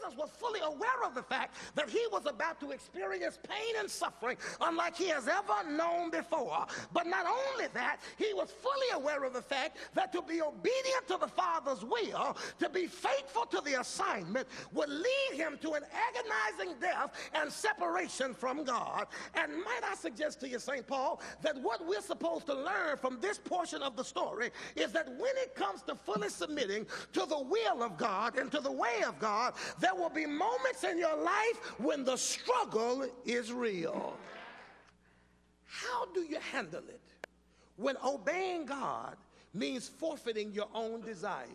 Jesus was fully aware of the fact that he was about to experience pain and suffering unlike he has ever known before. But not only that, he was fully aware of the fact that to be obedient to the Father's will, to be faithful to the assignment, would lead him to an agonizing death and separation from God. And might I suggest to you, St. Paul, that what we're supposed to learn from this portion of the story is that when it comes to fully submitting to the will of God and to the way of God, there will be moments in your life when the struggle is real. How do you handle it when obeying God means forfeiting your own desires?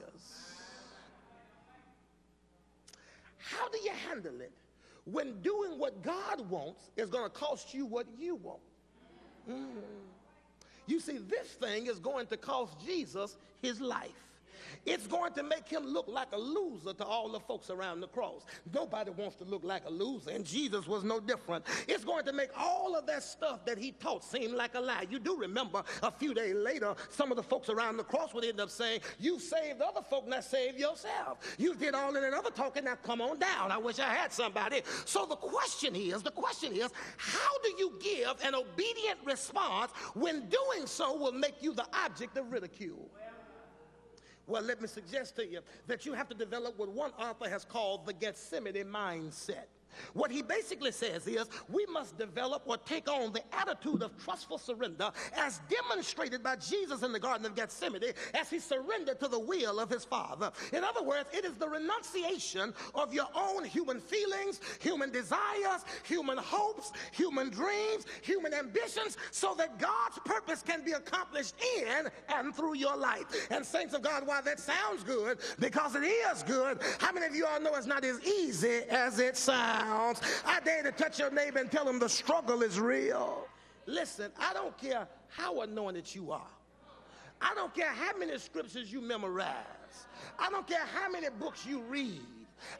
How do you handle it when doing what God wants is going to cost you what you want? You see, this thing is going to cost Jesus his life. It's going to make him look like a loser to all the folks around the cross. Nobody wants to look like a loser, and Jesus was no different. It's going to make all of that stuff that he taught seem like a lie. You do remember a few days later, some of the folks around the cross would end up saying, you saved other folk, not saved yourself. You did all of that other talking, now come on down. I wish I had somebody. So the question is, how do you give an obedient response when doing so will make you the object of ridicule? Well, let me suggest to you that you have to develop what one author has called the Gethsemane mindset. What he basically says is we must develop or take on the attitude of trustful surrender as demonstrated by Jesus in the Garden of Gethsemane as he surrendered to the will of his Father. In other words, it is the renunciation of your own human feelings, human desires, human hopes, human dreams, human ambitions, so that God's purpose can be accomplished in and through your life. And saints of God, while that sounds good, because it is good, how many of you all know it's not as easy as it sounds? I dare to touch your neighbor and tell him the struggle is real. Listen, I don't care how anointed you are. I don't care how many scriptures you memorize. I don't care how many books you read.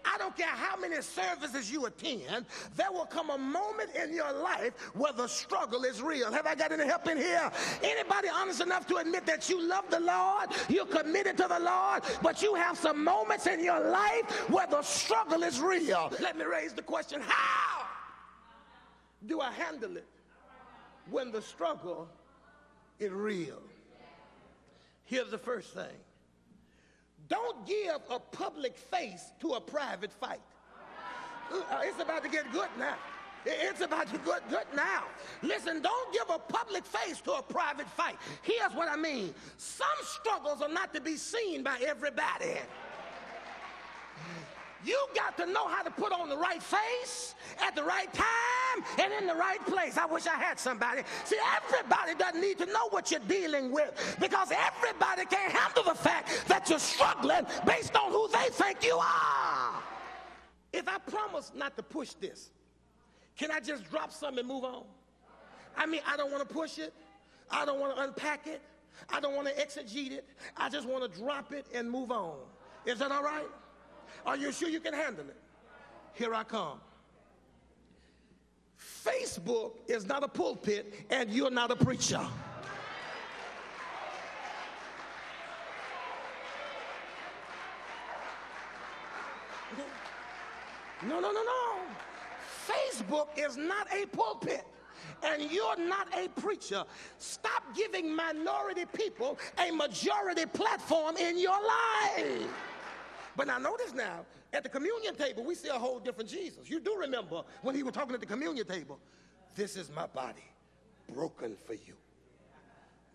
I don't care how many services you attend. There will come a moment in your life where the struggle is real. Have I got any help in here? Anybody honest enough to admit that you love the Lord, you're committed to the Lord, but you have some moments in your life where the struggle is real? Let me raise the question, how do I handle it when the struggle is real? Here's the first thing. Don't give a public face to a private fight. It's about to get good now. It's about to get good now. Listen, don't give a public face to a private fight. Here's what I mean. Some struggles are not to be seen by everybody. You got to know how to put on the right face at the right time and in the right place. I wish I had somebody. See, everybody doesn't need to know what you're dealing with, because everybody can't handle the fact that you're struggling based on who they think you are. If I promise not to push this, can I just drop something and move on? I mean, I don't want to push it. I don't want to unpack it. I don't want to exegete it. I just want to drop it and move on. Is that all right? Are you sure you can handle it? Here I come. Facebook is not a pulpit, and you're not a preacher. No. Facebook is not a pulpit, and you're not a preacher. Stop giving minority people a majority platform in your life. But now notice now, at the communion table, we see a whole different Jesus. You do remember when he was talking at the communion table, this is my body broken for you.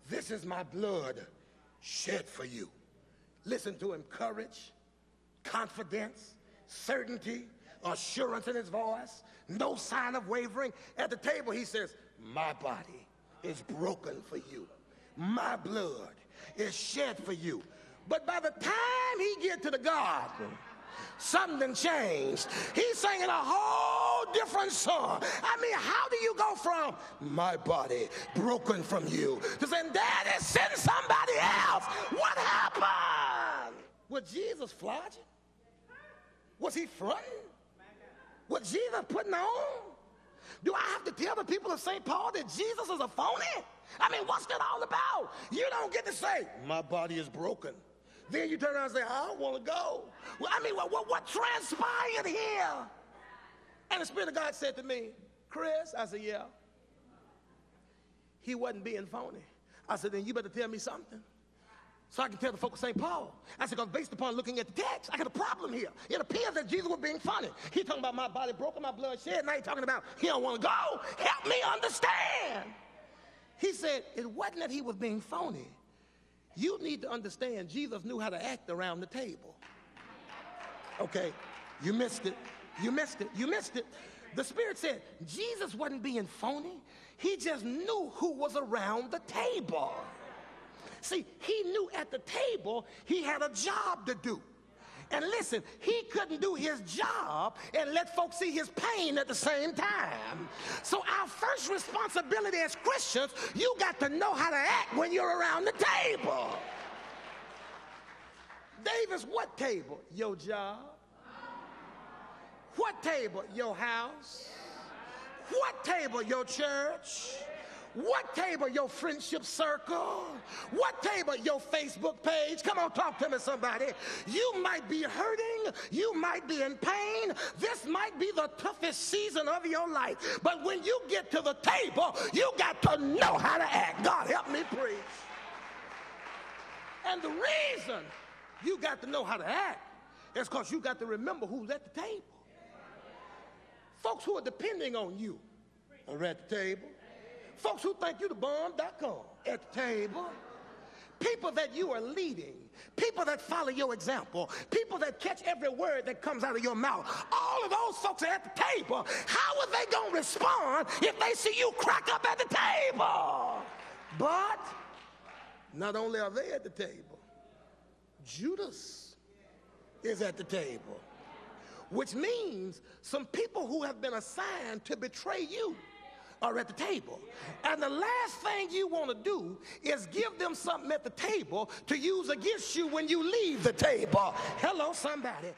This is my blood shed for you. Listen to him, courage, confidence, certainty, assurance in his voice, no sign of wavering. At the table, he says, my body is broken for you. My blood is shed for you. But by the time he get to the garden, something changed. He's singing a whole different song. I mean, how do you go from my body broken from you to saying, Daddy, send somebody else? What happened? Was Jesus flogging? Was he fronting? Was Jesus putting on? Do I have to tell the people of St. Paul that Jesus is a phony? I mean, what's that all about? You don't get to say, my body is broken. Then you turn around and say, I don't want to go. Well, I mean, what transpired here? And the Spirit of God said to me, Chris, I said, yeah. He wasn't being phony. I said, then you better tell me something so I can tell the folk of St. Paul. I said, because based upon looking at the text, I got a problem here. It appears that Jesus was being funny. He talking about my body broken, my blood shed. Now he's talking about he don't want to go. Help me understand. He said, it wasn't that he was being phony. You need to understand Jesus knew how to act around the table. Okay, you missed it. You missed it. You missed it. The Spirit said Jesus wasn't being phony. He just knew who was around the table. See, he knew at the table he had a job to do. And listen, he couldn't do his job and let folks see his pain at the same time. So our first responsibility as Christians, you got to know how to act when you're around the table. Davis, what table? Your job. What table? Your house. What table? Your church. What table? Your friendship circle. What table? Your Facebook page. Come on, talk to me, somebody. You might be hurting. You might be in pain. This might be the toughest season of your life. But when you get to the table, you got to know how to act. God, help me preach. And the reason you got to know how to act is because you got to remember who's at the table. Folks who are depending on you are at the table. Folks who think you the bomb.com at the table. People that you are leading. People that follow your example. People that catch every word that comes out of your mouth. All of those folks are at the table. How are they going to respond if they see you crack up at the table? But not only are they at the table, Judas is at the table. Which means some people who have been assigned to betray you are at the table. And the last thing you want to do is give them something at the table to use against you when you leave the table. Hello, somebody.